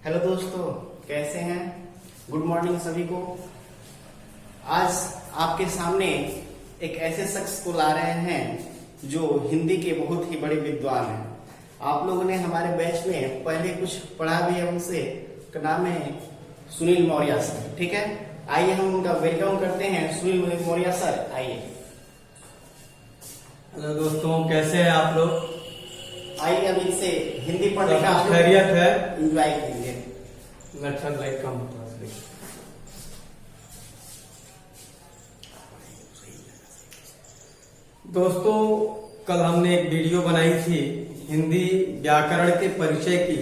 Hello दोस्तों, कैसे हैं? गुड मॉर्निंग सभी को। आज आपके सामने एक ऐसे शख्स को ला रहे हैं जो हिंदी के बहुत ही बड़े विद्वान हैं। आप लोगों ने हमारे बैच में पहले कुछ पढ़ा भी है उनसे, का नाम है सुनील मौर्य सर। ठीक है, आइए हम उनका वेलकम करते हैं। सुनील मौर्य सर, आइए। हेलो दोस्तों, कैसे हैं आप लोग? आइए अब इनसे हिंदी पढ़ने का खैरियत है, एंजॉय कीजिए। अच्छा लाइक कम होता है। दोस्तों, कल हमने एक वीडियो बनाई थी हिंदी व्याकरण के परिचय की।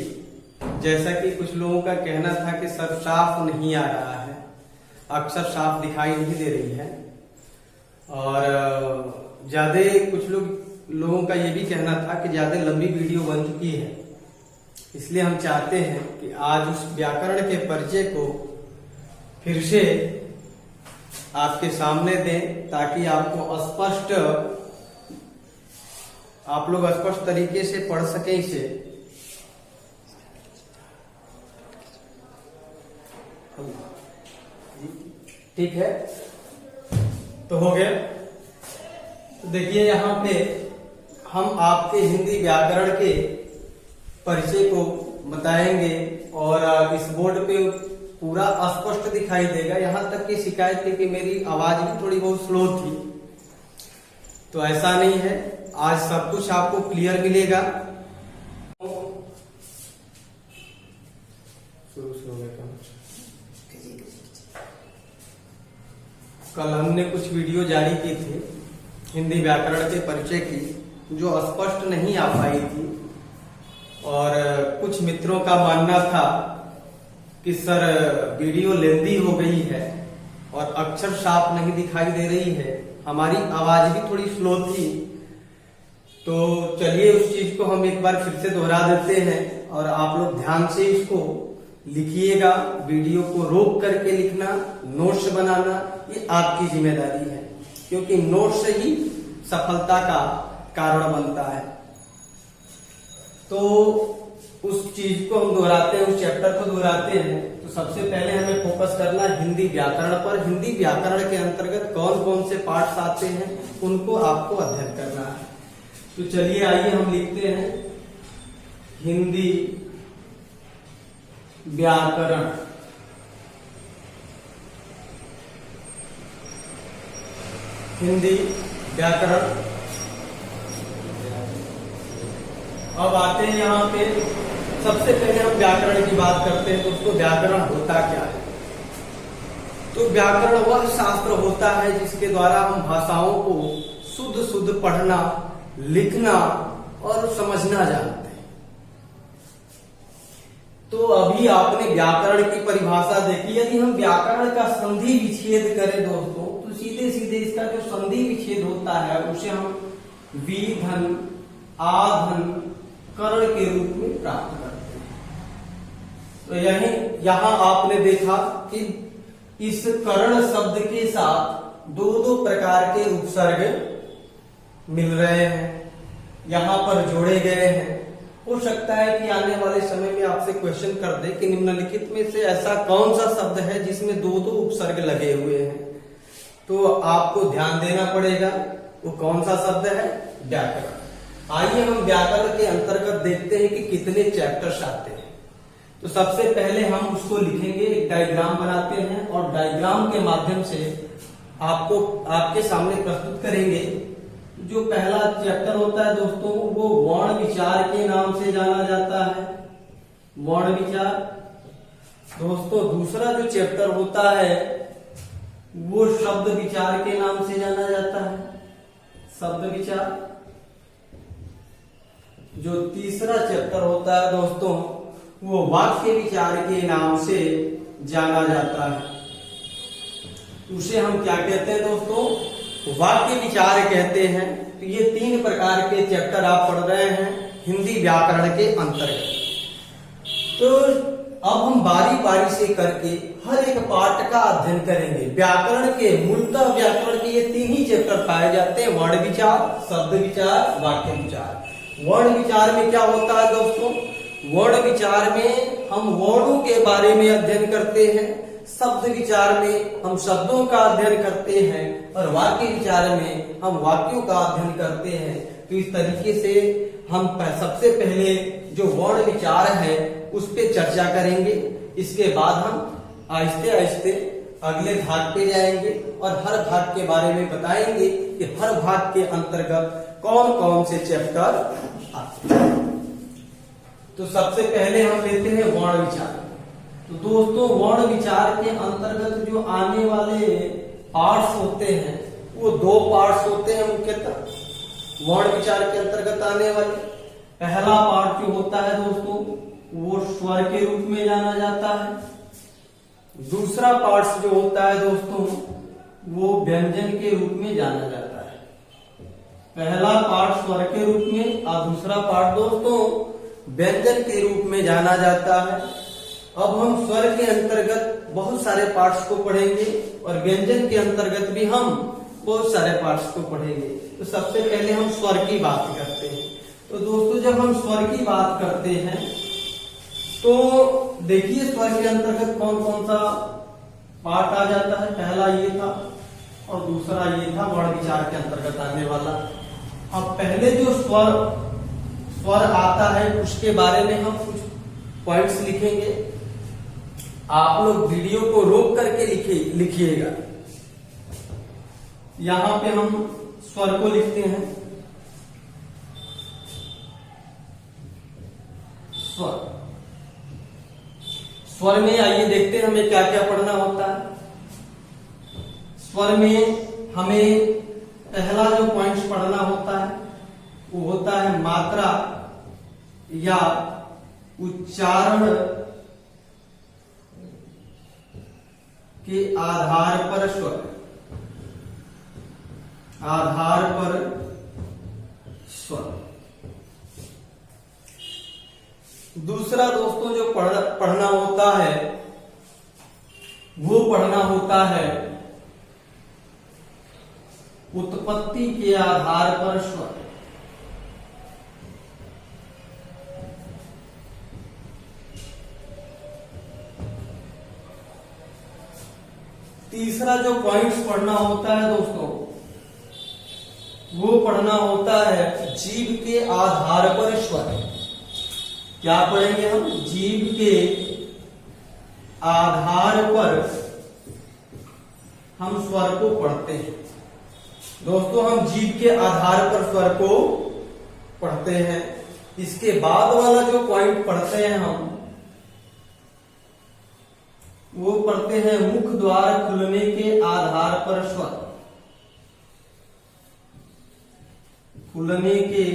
जैसा कि कुछ लोगों का कहना था कि सर साफ नहीं आ रहा है, अक्षर साफ दिखाई नहीं दे रही है, और ज्यादा कुछ लोगों का ये भी कहना था कि ज्यादा लंबी वीडियो बन चुकी है। इसलिए हम चाहते हैं कि आज उस व्याकरण के परिचय को फिर से आपके सामने दें, ताकि आप लोग स्पष्ट तरीके से पढ़ सकें इसे। ठीक है, तो हो गया। तो देखिए, यहाँ पे हम आपके हिंदी व्याकरण के परिचय को बताएंगे और इस बोर्ड पे पूरा स्पष्ट दिखाई देगा। यहाँ तक की शिकायत थी कि मेरी आवाज भी थोड़ी बहुत स्लो थी, तो ऐसा नहीं है, आज सब कुछ आपको क्लियर मिलेगा। कल हमने कुछ वीडियो जारी की थी हिंदी व्याकरण के परिचय की, जो स्पष्ट नहीं आ पाई थी, और कुछ मित्रों का मानना था कि सर वीडियो लेंदी हो गई है और अक्षर साफ नहीं दिखाई दे रही है, हमारी आवाज भी थोड़ी स्लो थी। तो चलिए उस चीज को हम एक बार फिर से दोहरा देते हैं, और आप लोग ध्यान से इसको लिखिएगा। वीडियो को रोक करके लिखना, नोट्स बनाना, ये आपकी जिम्मेदारी है, क्योंकि नोट्स ही सफलता का कारण बनता है। तो उस चीज को हम दोहराते हैं, उस चैप्टर को दोहराते हैं। तो सबसे पहले हमें फोकस करना है हिंदी व्याकरण पर। हिंदी व्याकरण के अंतर्गत कौन कौन से पार्ट्स आते हैं, उनको आपको अध्ययन करना है। तो चलिए आइए हम लिखते हैं हिंदी व्याकरण। हिंदी व्याकरण। अब आते हैं यहाँ पे, सबसे पहले हम व्याकरण की बात करते हैं। तो उसको व्याकरण होता क्या है? तो व्याकरण वह शास्त्र होता है जिसके द्वारा हम भाषाओं को शुद्ध शुद्ध पढ़ना, लिखना और समझना जानते हैं। तो अभी आपने व्याकरण की परिभाषा देखी। यदि हम व्याकरण का संधि विच्छेद करें दोस्तों, तो सीधे सीधे इसका जो संधि विच्छेद होता है उसे हम विधन, आधन, कर्ण के रूप में प्राप्त करते हैं। तो यहां आपने देखा कि इस कर्ण शब्द के साथ दो दो प्रकार के उपसर्ग मिल रहे हैं, यहां पर जोड़े गए हैं। हो सकता है कि आने वाले समय में आपसे क्वेश्चन कर दे कि निम्नलिखित में से ऐसा कौन सा शब्द है जिसमें दो दो उपसर्ग लगे हुए हैं। तो आपको ध्यान देना पड़ेगा, वो कौन सा शब्द है? व्याकरण। आइए हम व्याकरण के अंतर्गत देखते हैं कि कितने चैप्टर्स आते हैं। तो सबसे पहले हम उसको लिखेंगे, एक डायग्राम बनाते हैं और डायग्राम के माध्यम से आपको आपके सामने प्रस्तुत करेंगे। जो पहला चैप्टर होता है दोस्तों, वो वर्ण विचार के नाम से जाना जाता है, वर्ण विचार। दोस्तों, दूसरा जो चैप्टर होता है वो शब्द विचार के नाम से जाना जाता है, शब्द विचार। जो तीसरा चैप्टर होता है दोस्तों, वो वाक्य विचार के नाम से जाना जाता है। उसे हम क्या कहते हैं दोस्तों? वाक्य विचार कहते हैं। तो ये तीन प्रकार के चैप्टर आप पढ़ रहे हैं हिंदी व्याकरण के अंतर्गत। तो अब हम बारी बारी से करके हर एक पार्ट का अध्ययन करेंगे। व्याकरण के मूलतः व्याकरण के ये तीन ही चैप्टर पाए जाते हैं, वर्ण विचार, शब्द विचार, वाक्य विचार। वर्ण विचार में क्या होता है दोस्तों? वर्ण विचार में हम वर्णों के बारे में अध्ययन करते हैं, शब्द विचार में हम शब्दों का अध्ययन करते हैं और वाक्य विचार में हम वाक्यों का अध्ययन करते हैं। तो इस तरीके से हम सबसे पहले जो वर्ण विचार है उस पे चर्चा करेंगे। इसके बाद हम आहिस्ते आहिस्ते अगले भाग पे जाएंगे और हर भाग के बारे में बताएंगे कि हर भाग के अंतर्गत कौन कौन से चैप्टर आते हैं। तो सबसे पहले हम लेते हैं वर्ण विचार। तो दोस्तों वर्ण विचार के अंतर्गत जो आने वाले पार्ट्स होते हैं वो दो पार्ट्स होते हैं मुख्यतः वर्ण विचार के अंतर्गत आने वाले। पहला पार्ट जो होता है दोस्तों वो स्वर के रूप में जाना जाता है। दूसरा पार्ट जो होता है दोस्तों वो व्यंजन के रूप में जाना जाता है। पहला पार्ट स्वर के रूप में और दूसरा पार्ट दोस्तों व्यंजन के रूप में जाना जाता है। अब हम स्वर के अंतर्गत बहुत सारे पार्ट्स को पढ़ेंगे और व्यंजन के अंतर्गत भी हम बहुत सारे पार्ट्स को पढ़ेंगे। तो सबसे पहले हम स्वर की बात करते हैं। तो दोस्तों जब हम स्वर की बात करते हैं तो देखिए स्वर के अंतर्गत कौन कौन सा पार्ट आ जाता है। पहला ये था और दूसरा ये था वर्ण विचार के अंतर्गत आने वाला। अब पहले जो स्वर आता है उसके बारे में हम कुछ पॉइंट्स लिखेंगे। आप लोग वीडियो को रोक करके लिखिएगा। यहां पे हम स्वर को लिखते हैं स्वर। स्वर में आइए देखते हैं हमें क्या क्या पढ़ना होता है। स्वर में हमें पहला जो पॉइंट्स पढ़ना होता है वो होता है मात्रा या उच्चारण के आधार पर स्वर। आधार पर स्वर। दूसरा दोस्तों जो पढ़ना होता है वो पढ़ना होता है उत्पत्ति के आधार पर स्वर। तीसरा जो पॉइंट्स पढ़ना होता है दोस्तों वो पढ़ना होता है जीव के आधार पर स्वर। क्या पढ़ेंगे हम? जीव के आधार पर हम स्वर को पढ़ते हैं। दोस्तों हम जीव के आधार पर स्वर को पढ़ते हैं। इसके बाद वाला जो पॉइंट पढ़ते हैं हम वो पढ़ते हैं मुख द्वार खुलने के आधार पर स्वर। खुलने के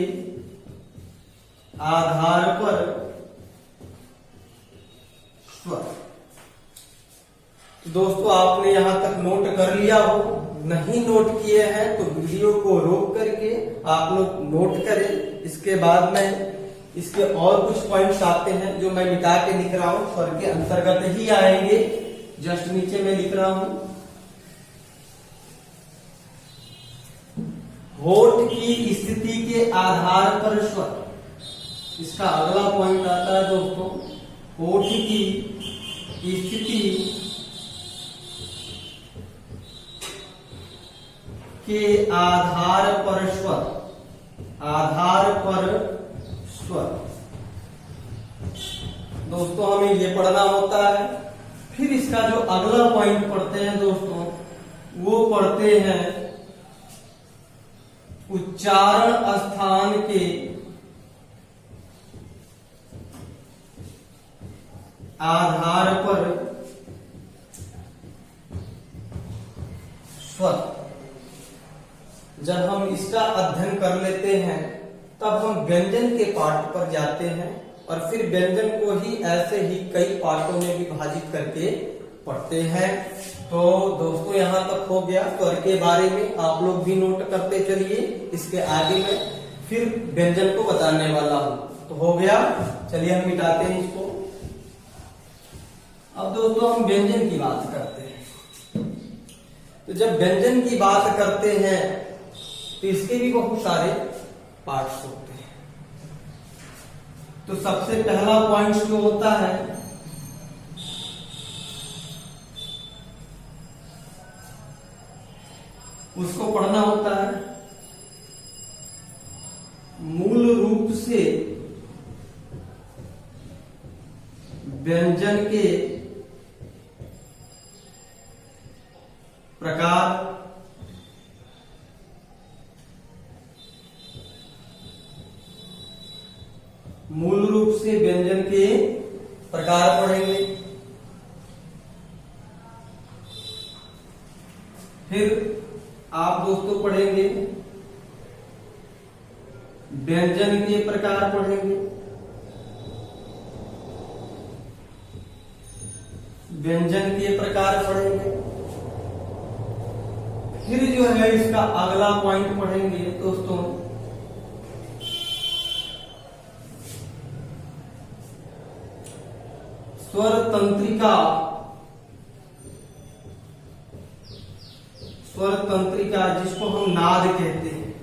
आधार पर स्वर। तो दोस्तों आपने यहां तक नोट कर लिया हो, नहीं नोट किए हैं तो वीडियो को रोक करके आप लोग नोट करें। इसके बाद में इसके और कुछ पॉइंट्स आते हैं जो मैं मिटा के लिख रहा हूं, स्वर के अंतर्गत ही आएंगे। जस्ट नीचे मैं लिख रहा हूं होठ की स्थिति के आधार पर स्वर। इसका अगला पॉइंट आता है दोस्तों होठ की स्थिति के आधार पर स्वर। आधार पर स्वर। दोस्तों हमें ये पढ़ना होता है। फिर इसका जो अगला पॉइंट पढ़ते हैं दोस्तों वो पढ़ते हैं उच्चारण स्थान के आधार पर स्वर। जब हम इसका अध्ययन कर लेते हैं तब हम व्यंजन के पार्ट पर जाते हैं और फिर व्यंजन को ही ऐसे ही कई पार्टों में विभाजित करके पढ़ते हैं। तो दोस्तों यहाँ तक हो गया। स्वर के बारे में आप लोग भी नोट करते चलिए। इसके आगे मैं फिर व्यंजन को बताने वाला हूं। तो हो गया, चलिए हम मिटाते हैं इसको। अब दोस्तों हम व्यंजन की बात करते हैं। तो जब व्यंजन की बात करते हैं तो इसके भी बहुत सारे पार्ट्स होते हैं। तो सबसे पहला पॉइंट जो होता है उसको पढ़ना होता है मूल रूप से व्यंजन के प्रकार, मूल रूप से व्यंजन के प्रकार पढ़ेंगे। फिर आप दोस्तों पढ़ेंगे व्यंजन के प्रकार पढ़ेंगे, व्यंजन के प्रकार पढ़ेंगे। फिर जो है इसका अगला पॉइंट पढ़ेंगे दोस्तों स्वर तंत्रिका, स्वर तंत्रिका जिसको हम नाद कहते हैं,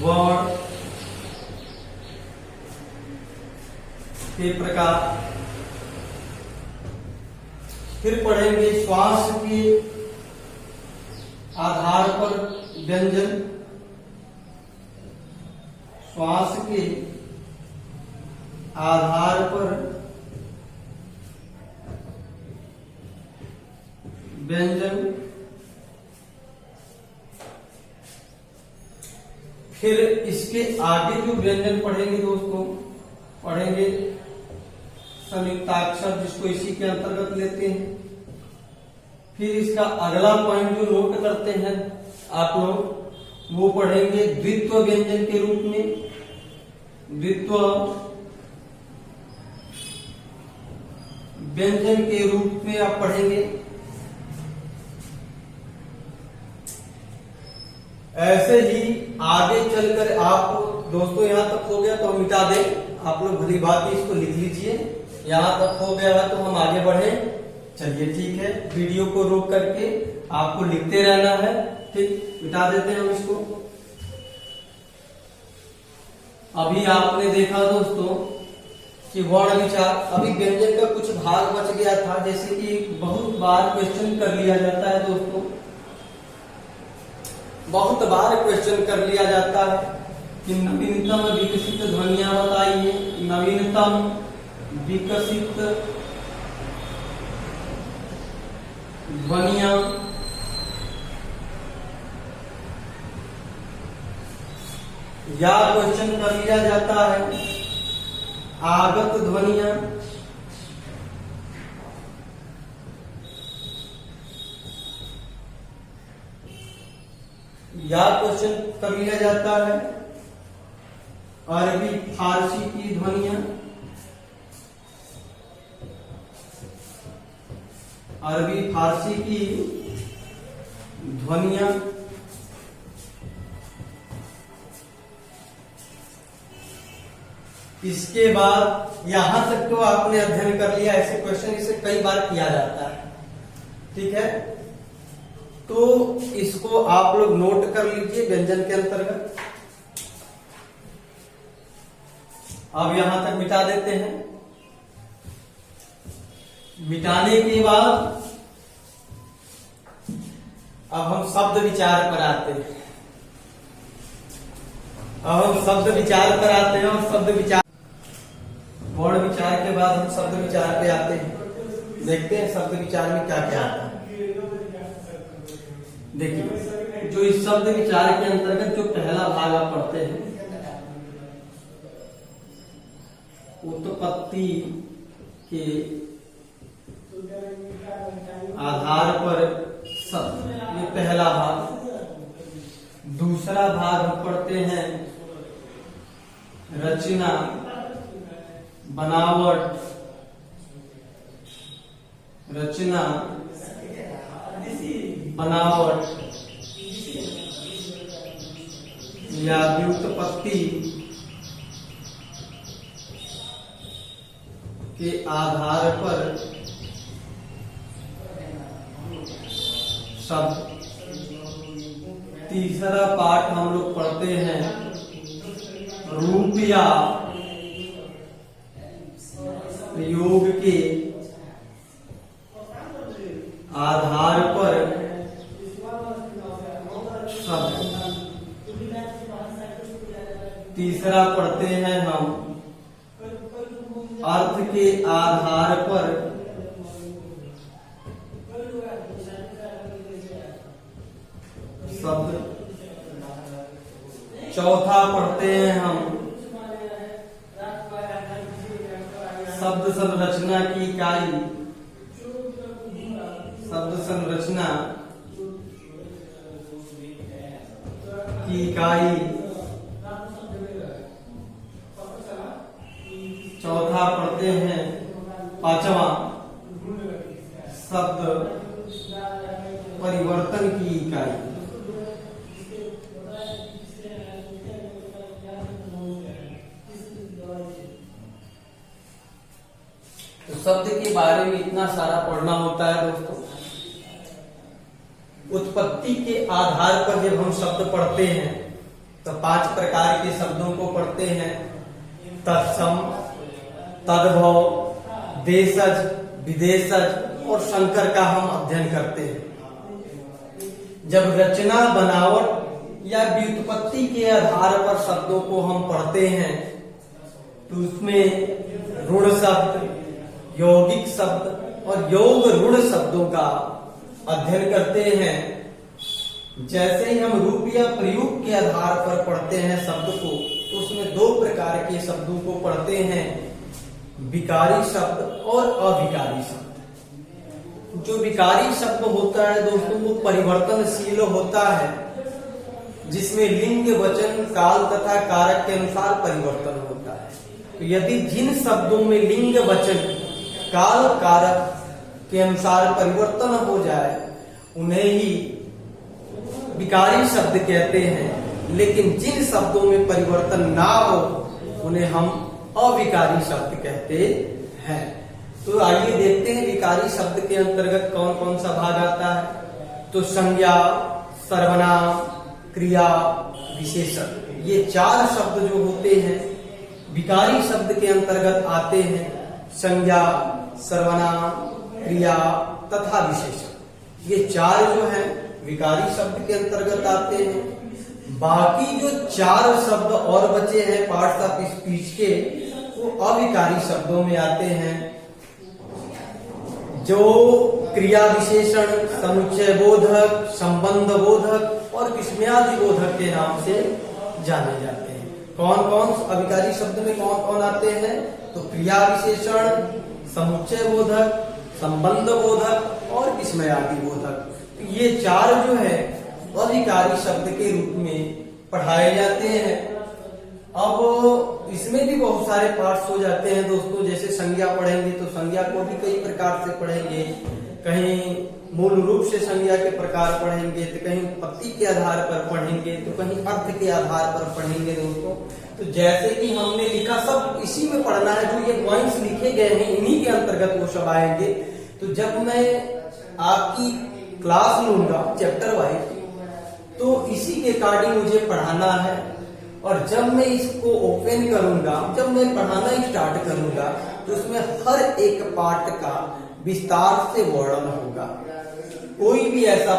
वर्ण के प्रकार। फिर पढ़ेंगे श्वास के आधार पर व्यंजन, श्वास के आधार पर व्यंजन। फिर इसके आगे जो व्यंजन पढ़ेंगे दोस्तों, पढ़ेंगे संयुक्ताक्षर जिसको इसी के अंतर्गत लेते हैं। फिर इसका अगला पॉइंट जो नोट करते हैं आप लोग वो पढ़ेंगे द्वित्व व्यंजन के रूप में, द्वित्व व्यंजन के रूप में आप पढ़ेंगे। ऐसे ही आगे चलकर आप दोस्तों यहां तक हो गया तो हम मिटा दें, आप लोग भली बात इसको लिख लीजिए। यहां तक हो गया है तो हम आगे बढ़े। चलिए ठीक है, वीडियो को रोक करके आपको लिखते रहना है। ठीक, मिटा देते हैं हम इसको। अभी आपने देखा दोस्तों कि वर्ण विचार, अभी व्यंजन का कुछ भाग बच गया था, जैसे कि बहुत बार क्वेश्चन कर लिया जाता है दोस्तों, बहुत बार क्वेश्चन कर लिया जाता है कि नवीनतम विकसित ध्वनियां बताइए, नवीनतम विकसित ध्वनियां। या क्वेश्चन कर लिया जाता है आगत ध्वनियां, या क्वेश्चन कर लिया जाता है अरबी फारसी की ध्वनियां, अरबी फारसी की ध्वनियां। इसके बाद यहां तक तो आपने अध्ययन कर लिया, ऐसे क्वेश्चन इसे कई बार किया जाता है। ठीक है, तो इसको आप लोग नोट कर लीजिए व्यंजन के अंतर्गत। अब यहां तक मिटा देते हैं। मिटाने के बाद अब हम शब्द विचार पर आते हैं। अब हम शब्द विचार पर आते हैं और शब्द विचार, वर्ण विचार के बाद हम शब्द विचार पे आते हैं। देखते हैं शब्द विचार में क्या क्या आता है। देखिए, जो इस शब्द विचार के अंतर्गत जो पहला भाग आप पढ़ते हैं, उत्पत्ति के आधार पर शब्द, ये पहला भाग। दूसरा भाग हम पढ़ते हैं रचना, बनावट, रचना, बनावट या व्युत्पत्ति के आधार पर शब्द। तीसरा पाठ हम लोग पढ़ते हैं रूपया प्रयोग के आधार पर शब्द। तीसरा पढ़ते हैं हम अर्थ के आधार पर शब्द। चौथा पढ़ते हैं हम शब्द संरचना की इकाई। शब्द संरचना की इकाई। चौथा पढ़ते हैं पांचवा शब्द परिवर्तन की इकाई। तो शब्द के बारे में इतना सारा पढ़ना होता है दोस्तों। उत्पत्ति के आधार पर जब हम शब्द पढ़ते हैं तो 5 प्रकार के शब्दों को पढ़ते हैं। तत्सम, तद्भव, देशज, विदेशज और संकर का हम अध्ययन करते हैं। जब रचना, बनावट या व्युत्पत्ति के आधार पर शब्दों को हम पढ़ते हैं तो उसमें ऋण शब्द, यौगिक शब्द और योग ऋण शब्दों का अध्ययन करते हैं। जैसे ही हम रूप या प्रयोग के आधार पर पढ़ते हैं शब्द को तो उसमें 2 प्रकार के शब्दों को पढ़ते हैं, विकारी शब्द और अविकारी शब्द। जो विकारी शब्द होता है दोस्तों वो परिवर्तनशील होता है, जिसमें लिंग, वचन, काल तथा कारक के अनुसार परिवर्तन होता है। तो यदि जिन शब्दों में लिंग, वचन, काल, कारक के अनुसार परिवर्तन हो जाए उन्हें ही विकारी शब्द कहते हैं, लेकिन जिन शब्दों में परिवर्तन ना हो उन्हें हम अविकारी शब्द कहते हैं। तो आइए देखते हैं विकारी शब्द के अंतर्गत कौन कौन सा भाग आता है। तो संज्ञा, सर्वनाम, क्रिया, विशेषण, ये 4 शब्द जो होते हैं विकारी शब्द के अंतर्गत आते हैं। संज्ञा, सर्वनाम, क्रिया तथा विशेषण, ये 4 जो हैं विकारी शब्द के अंतर्गत आते हैं। बाकी जो 4 शब्द और बचे हैं पार्ट्स ऑफ स्पीच के वो अविकारी शब्दों में आते हैं, जो क्रिया विशेषण, समुच्चय बोधक, संबंध बोधक और विस्मयादि बोधक के नाम से जाने जाते हैं। कौन कौन अविकारी शब्द में कौन कौन आते हैं? तो क्रिया विशेषण, समुच्चय बोधक, संबंध बोधक और विस्मयादि बोधक। तो ये 4 जो है अविकारी शब्द के रूप में पढ़ाए जाते हैं। अब इसमें भी बहुत सारे पार्ट्स हो जाते हैं दोस्तों। जैसे संज्ञा पढ़ेंगे तो संज्ञा को भी कई प्रकार से पढ़ेंगे, कहीं मूल रूप से संज्ञा के प्रकार पढ़ेंगे, तो कहीं उत्पत्ति के आधार पर पढ़ेंगे, तो कहीं अर्थ के आधार पर पढ़ेंगे दोस्तों। तो जैसे कि हमने लिखा सब इसी में पढ़ना है, जो ये पॉइंट्स लिखे गए हैं इन्हीं के अंतर्गत वो सब आएंगे। तो जब मैं आपकी क्लास लूंगा चैप्टर वाइज तो इसी के अकॉर्डिंग मुझे पढ़ाना है, और जब मैं इसको ओपन करूंगा, जब मैं पढ़ाना स्टार्ट करूंगा तो उसमें हर एक पार्ट का विस्तार से वर्णन होगा। कोई भी ऐसा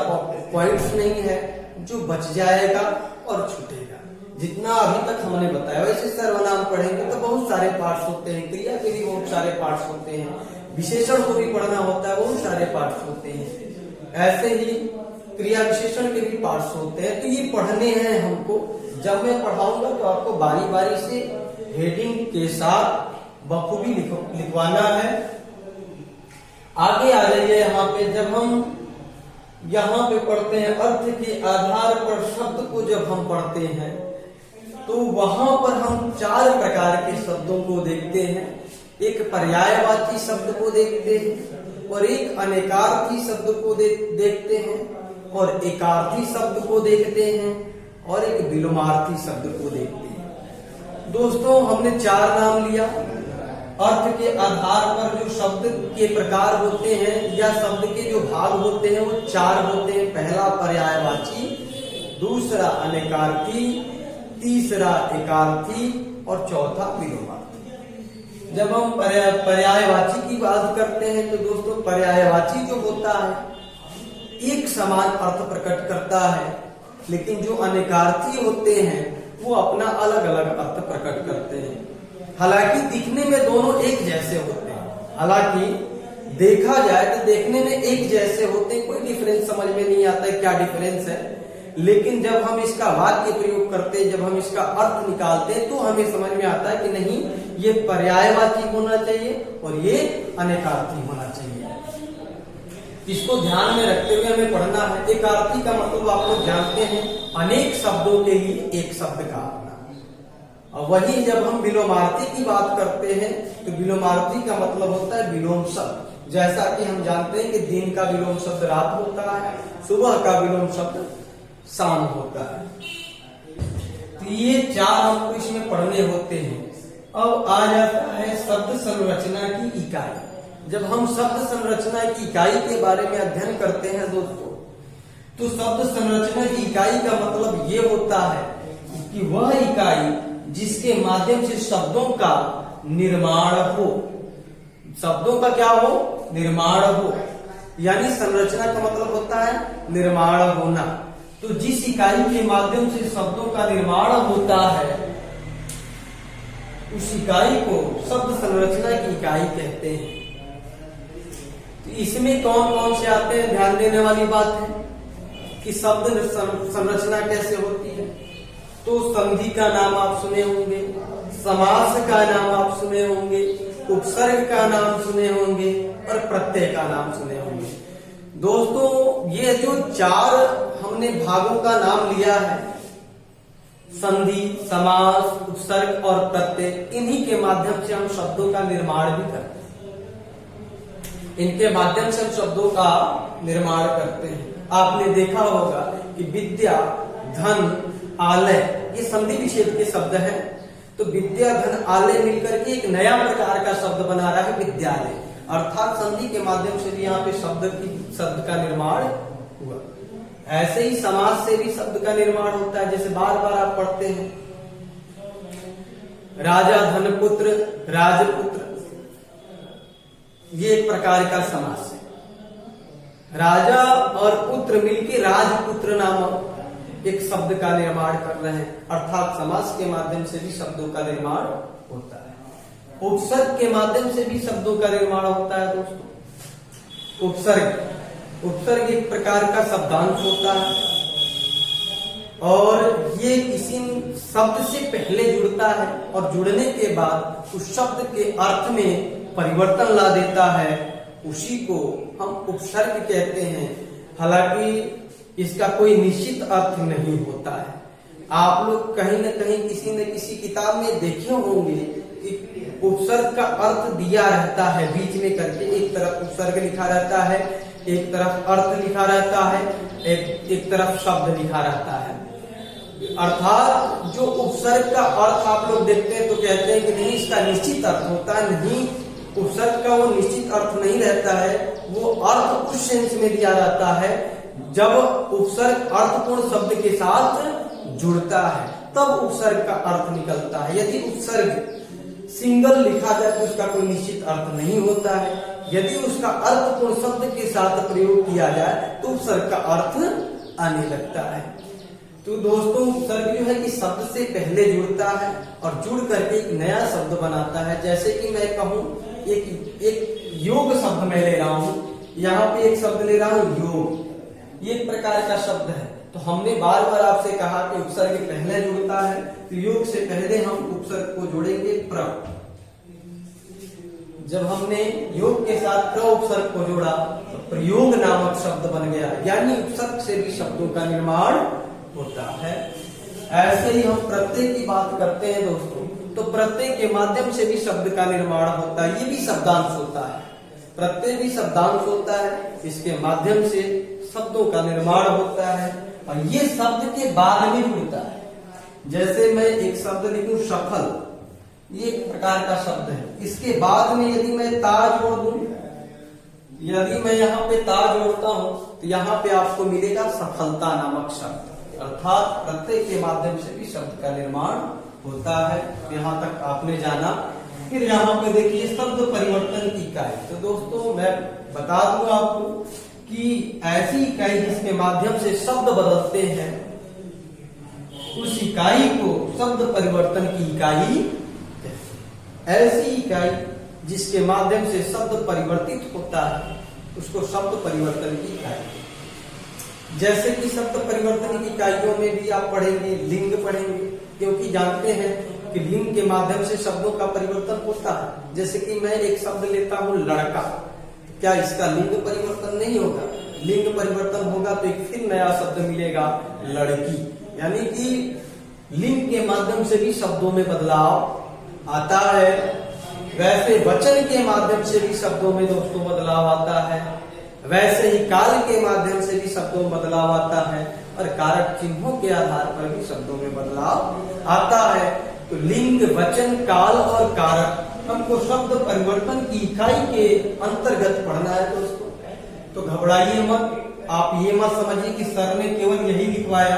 पॉइंट्स नहीं है जो बच जाएगा और छूटेगा। जितना अभी तक हमने बताया, वैसे सर्वनाम पढ़ेंगे तो बहुत सारे पार्ट्स होते हैं, क्रिया के भी बहुत सारे पार्ट्स होते हैं, विशेषण को भी पढ़ना होता है, बहुत सारे पार्ट्स होते हैं। ऐसे ही क्रिया विशेषण के भी पार्ट्स होते हैं। तो ये पढ़ने हैं हमको। जब मैं पढ़ाऊंगा तो आपको बारी बारी से हेडिंग के साथ बखूबी लिखवाना है। आगे आ जाइए यहाँ पे। जब हम यहाँ पे पढ़ते हैं अर्थ के आधार पर शब्द को जब हम पढ़ते हैं तो वहां पर हम 4 प्रकार के शब्दों को देखते हैं। एक पर्यायवाची शब्द को देखते हैं, और एक अनेकार्थी शब्द को देखते हैं, और एकार्थी शब्द को देखते हैं, और एक विलोमार्थी शब्द को देखते हैं। दोस्तों हमने 4 नाम लिया। अर्थ के आधार पर जो शब्द के प्रकार होते हैं या शब्द के जो भाग होते हैं वो 4 होते हैं। पहला पर्यायवाची, दूसरा अनेकार्थी, तीसरा एकार्थी और चौथा विलोमार्थी। जब हम पर्यायवाची की बात करते हैं तो दोस्तों पर्यायवाची जो होता है एक समान अर्थ प्रकट करता है, लेकिन जो अनेकार्थी होते हैं वो अपना अलग अलग अर्थ प्रकट करते हैं। हालांकि दिखने में दोनों एक जैसे होते हैं, हालांकि देखा जाए तो देखने में एक जैसे होते हैं, कोई डिफरेंस समझ में नहीं आता है क्या डिफरेंस है, लेकिन जब हम इसका वाक्य प्रयोग करते हैं, जब हम इसका अर्थ निकालते हैं तो हमें समझ में आता है कि नहीं ये पर्यायवाची होना चाहिए और ये अनेकार्थी होना चाहिए। इसको ध्यान में रखते हुए हमें पढ़ना है। एकार्थी का मतलब आप लोग जानते हैं अनेक शब्दों के लिए एक शब्द का होना, और वही जब हम विलोमार्थी की बात करते हैं तो विलोमार्थी का मतलब होता है विलोम शब्द। जैसा कि हम जानते हैं कि दिन का विलोम शब्द रात होता है, सुबह का विलोम शब्द शाम होता है। तो ये चार हमको इसमें पढ़ने होते हैं। अब आ जाता है शब्द संरचना की इकाई। जब हम शब्द संरचना की इकाई के बारे में अध्ययन करते हैं दोस्तों, तो शब्द संरचना की इकाई का मतलब ये होता है कि वह इकाई जिसके माध्यम से शब्दों का निर्माण हो, शब्दों का क्या हो, निर्माण हो, यानी संरचना का मतलब होता है निर्माण होना। तो जिस इकाई के माध्यम से शब्दों का निर्माण होता है उस इकाई को शब्द संरचना की इकाई कहते हैं। तो इसमें कौन कौन से आते हैं, ध्यान देने वाली बात है कि शब्द संरचना कैसे होती है। तो संधि का नाम आप सुने होंगे, समास का नाम आप सुने होंगे, उपसर्ग का नाम सुने होंगे और प्रत्यय का नाम सुने होंगे। दोस्तों ये जो चार हमने भागों का नाम लिया है, संधि, समास, उपसर्ग और प्रत्यय, इन्हीं के माध्यम से हम शब्दों का निर्माण भी करते हैं। इनके माध्यम से हम शब्दों का निर्माण करते हैं। आपने देखा होगा कि विद्या, धन, आलय ये संधि विच्छेद के शब्द हैं। तो विद्या, धन, आलय मिलकर के एक नया प्रकार का शब्द बना रहा है विद्यालय, अर्थात संधि के माध्यम से भी यहाँ पे शब्द का निर्माण हुआ। ऐसे ही समास से भी शब्द का निर्माण होता है, जैसे बार बार आप पढ़ते हैं राजा, धनपुत्र, राजपुत्र, ये एक प्रकार का समास है। राजा और पुत्र मिलकर राजपुत्र नामक एक शब्द का निर्माण कर रहे हैं, अर्थात समास के माध्यम से भी शब्दों का निर्माण होता है। उपसर्ग के माध्यम से भी शब्दों का निर्माण होता है दोस्तों। उपसर्ग एक प्रकार का शब्दांश होता है और ये किसी शब्द से पहले जुड़ता है और जुड़ने के बाद उस शब्द के अर्थ में परिवर्तन ला देता है, उसी को हम उपसर्ग कहते हैं। हालांकि इसका कोई निश्चित अर्थ नहीं होता है। आप लोग कहीं न कहीं किसी न किसी किताब में देखे होंगे कि उपसर्ग का अर्थ दिया रहता है बीच में करके, एक तरफ उपसर्ग लिखा रहता है, एक तरफ अर्थ लिखा रहता है, एक तरफ शब्द लिखा रहता है। अर्थात जो उपसर्ग का अर्थ आप लोग देखते हैं तो कहते हैं कि नहीं इसका निश्चित अर्थ होता है, नहीं, उपसर्ग का वो निश्चित अर्थ नहीं रहता है, वो अर्थ उस सेंस में दिया जाता है जब उपसर्ग अर्थपूर्ण शब्द के साथ जुड़ता है, तब उपसर्ग का अर्थ निकलता है। यदि उपसर्ग सिंगल लिखा जाए तो उसका कोई निश्चित अर्थ नहीं होता है, यदि उसका अर्थपूर्ण शब्द के साथ प्रयोग किया जाए तो उपसर्ग का अर्थ आने लगता है। तो दोस्तों उपसर्ग जो है कि शब्द से पहले जुड़ता है और जुड़ करके एक नया शब्द बनाता है। जैसे कि मैं कहूं एक योग शब्द मैं ले रहा हूं, यहाँ पे एक शब्द ले रहा हूं योग, ये एक प्रकार का शब्द है। तो हमने बार बार आपसे कहा कि उपसर्ग पहले जुड़ता है, तो योग से पहले हम उपसर्ग को जोड़ेंगे प्र। जब हमने योग के साथ प्र उपसर्ग को जोड़ा तो प्रयोग नामक शब्द बन गया, यानी उपसर्ग से भी शब्दों का निर्माण होता है। ऐसे ही हम प्रत्यय की बात करते हैं दोस्तों, तो प्रत्यय के माध्यम से भी शब्द का निर्माण होता है, ये भी शब्दांश होता है। प्रत्यय भी शब्दांश होता है, इसके माध्यम से शब्दों का निर्माण होता है और ये शब्द के बाद में जुड़ता है। जैसे मैं एक शब्द लिखूं सफल, ये एक प्रकार का शब्द है, इसके बाद में यदि मैं ता जोड़ दूं, यदि मैं यहाँ पे ता जोड़ता हूं तो यहाँ पे आपको मिलेगा सफलता नामक शब्द। अर्थात प्रत्यय के माध्यम से भी शब्द का निर्माण होता है। यहाँ तक आपने जाना। फिर यहाँ पे देखिए शब्द परिवर्तन की इकाई। तो दोस्तों मैं बता दूं आपको कि ऐसी इकाई जिसके माध्यम से शब्द बदलते हैं, उस इकाई को शब्द परिवर्तन की इकाई। ऐसी इकाई जिसके माध्यम से शब्द परिवर्तित होता है उसको शब्द परिवर्तन की इकाई। जैसे कि शब्द परिवर्तन की इकाइयों में भी आप पढ़ेंगे, लिंग पढ़ेंगे, क्योंकि जानते हैं कि लिंग के माध्यम से शब्दों का परिवर्तन होता है। जैसे कि मैं एक शब्द लेता हूं लड़का, क्या इसका लिंग परिवर्तन नहीं होगा? लिंग परिवर्तन होगा तो एक फिर नया शब्द मिलेगा लड़की। यानी कि लिंग के माध्यम से भी शब्दों में बदलाव आता है। वैसे वचन के माध्यम से भी शब्दों में दोस्तों बदलाव आता है। वैसे ही काल के माध्यम से भी शब्दों में बदलाव आता है और कारक चिन्हों के आधार पर भी शब्दों में बदलाव आता है। तो लिंग, वचन, काल और कारक हमको शब्द परिवर्तन की इकाई के अंतर्गत पढ़ना है दोस्तों। तो घबराइए मत, आप ये मत समझिए कि सर ने केवल यही लिखवाया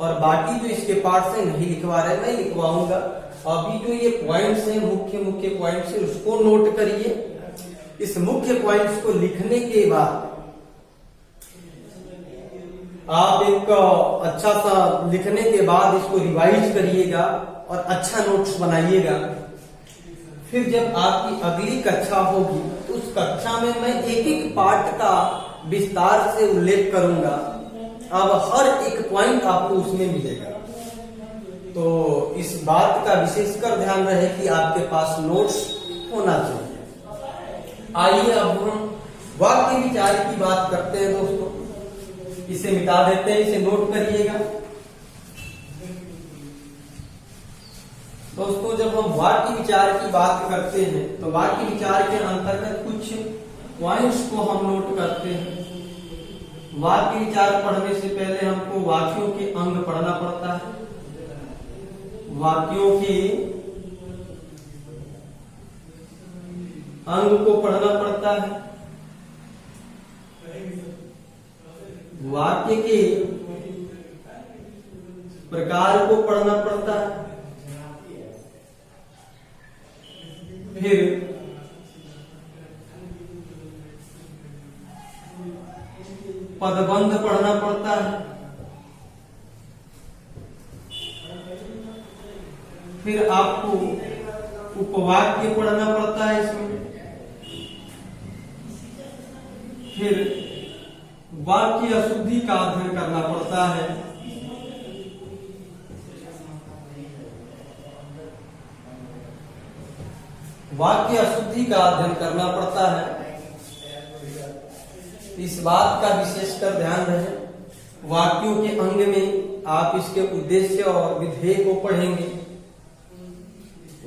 और बाकी जो इसके पार्ट से नहीं लिखवा रहे, मैं लिखवाऊंगा। अभी जो ये पॉइंट्स हैं, मुख्य मुख्य पॉइंट्स हैं, उसको नोट करिए। इस मुख्य पॉइंट्स को लिखने के बाद आप एक अच्छा सा लिखने के बाद इसको रिवाइज करिएगा और अच्छा नोट्स बनाइएगा। फिर जब आपकी अगली कक्षा होगी तो उस कक्षा में मैं एक एक पार्ट का विस्तार से उल्लेख करूंगा। अब हर एक पॉइंट आपको उसमें मिलेगा। तो इस बात का विशेषकर ध्यान रहे कि आपके पास नोट्स होना चाहिए। आइए अब हम वाक्य विचार की बात करते हैं दोस्तों। इसे मिटा देते हैं, इसे नोट करिएगा दोस्तों। जब हम वाक्य विचार की बात करते हैं तो वाक्य विचार के अंतर्गत कुछ पॉइंट्स को हम नोट करते हैं। वाक्य विचार पढ़ने से पहले हमको वाक्यों के अंग पढ़ना पड़ता है। वाक्यों के अंग को पढ़ना पड़ता है। वाक्य के प्रकार को पढ़ना पड़ता है। फिर पदबंध पढ़ना पड़ता है। फिर आपको उपवाक्य पढ़ना पड़ता है इसमें। फिर वाक्य अशुद्धि का अध्ययन करना पड़ता है। वाक्य अशुद्धि का अध्ययन करना पड़ता है। इस बात का विशेषकर ध्यान रहे, वाक्यों के अंग में आप इसके उद्देश्य और विधेय को पढ़ेंगे।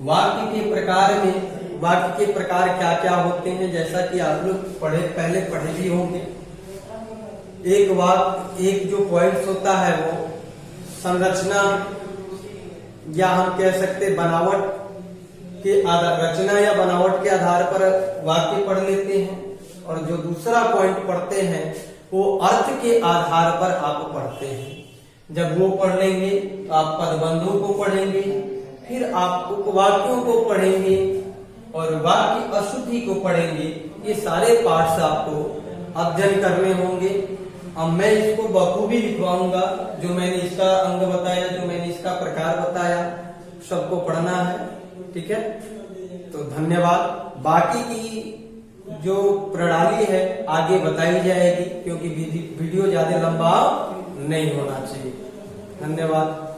वाक्य के प्रकार में, वाक्य के प्रकार क्या क्या होते हैं, जैसा कि आप लोग पहले पढ़े भी होंगे। एक वाक्य, एक जो पॉइंट्स होता है वो संरचना या हम कह सकते बनावट के आधार, रचना या बनावट के आधार पर वाक्य पढ़ लेते हैं। और जो दूसरा पॉइंट पढ़ते हैं वो अर्थ के आधार पर आप पढ़ते हैं। जब वो पढ़ लेंगे तो आप पदबंधों को पढ़ेंगे, फिर आप उपवाक्यों को पढ़ेंगे और वाक्य अशुद्धि को पढ़ेंगे। ये सारे पार्ट्स आपको अध्ययन करने होंगे। अब मैं इसको बखूबी लिखवाऊंगा। जो मैंने इसका अंग बताया, जो मैंने इसका प्रकार बताया, सबको पढ़ना है। ठीक है, तो धन्यवाद। बाकी की जो प्रणाली है आगे बताई जाएगी, क्योंकि वीडियो ज्यादा लंबा नहीं होना चाहिए। धन्यवाद।